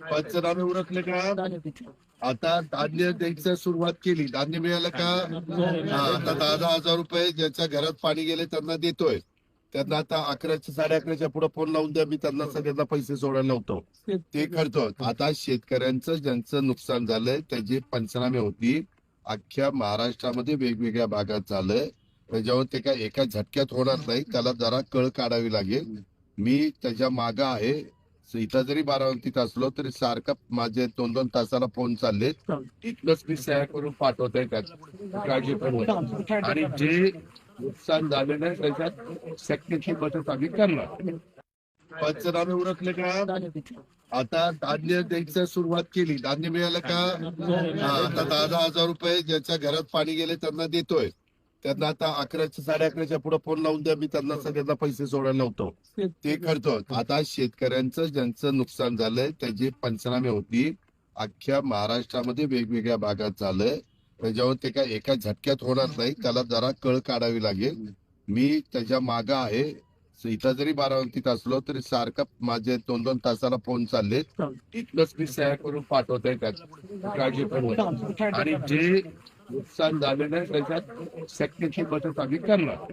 पंचनामे उरकले का? आता धान्य द्यायचं सुरुवात केली. धान्य मिळालं का? आता 10,000 रुपये ज्यांच्या घरात पाणी गेले त्यांना देतोय. त्यांना आता 11च्या 11:30च्या पुढे फोन लावून द्या, मी त्यांना सगळ्यांना पैसे सोडायला लावतो. ते करतो. आता शेतकऱ्यांचं ज्यांचं नुकसान झालंय त्याची पंचनामे होती. अख्ख्या महाराष्ट्रामध्ये वेगवेगळ्या भागात झालंय. त्याच्यावर ते काय एका झटक्यात होणार नाही, त्याला जरा कळ काढावी लागेल. मी त्याच्या मागं आहे. इथं जरी बारामतीत असलो तरी सारखं माझे 2-2 तासाला फोन चालले. इथलंच मी सह्या करून पाठवतोय त्यात काळजी करू नका. आणि जे नुकसान झालेलं आहे त्याच्यात शक्यची मदत आम्ही करणार. पंचनामे उरकले का? आता धान्य द्यायचं सुरुवात केली. धान्य मिळालं का? आता 10,000 रुपये ज्यांच्या घरात पाणी गेले त्यांना देतोय. त्यांना आता 11च्या 11:30च्या पुढे फोन लावून द्या, मी त्यांना सगळ्यांना पैसे सोडायला लावतो. ते करतो. आता शेतकऱ्यांचं ज्यांचं नुकसान झालंय त्याची पंचनामे होती. अख्ख्या महाराष्ट्रामध्ये वेगवेगळ्या भागात झालंय. त्याच्यावर ते काय एका झटक्यात होणार नाही, त्याला जरा कळ काढावी लागेल. मी त्याच्या मागं आहे. इथं जरी बारामतीत असलो तरी सारखं माझे 2-2 तासाला फोन चालले. इथलंच मी सह्या करून पाठवतोय त्यात काळजी करू नका. आणि जे नुकसान झालेलं आहे त्याच्यात शक्यची मदत आम्ही करणार.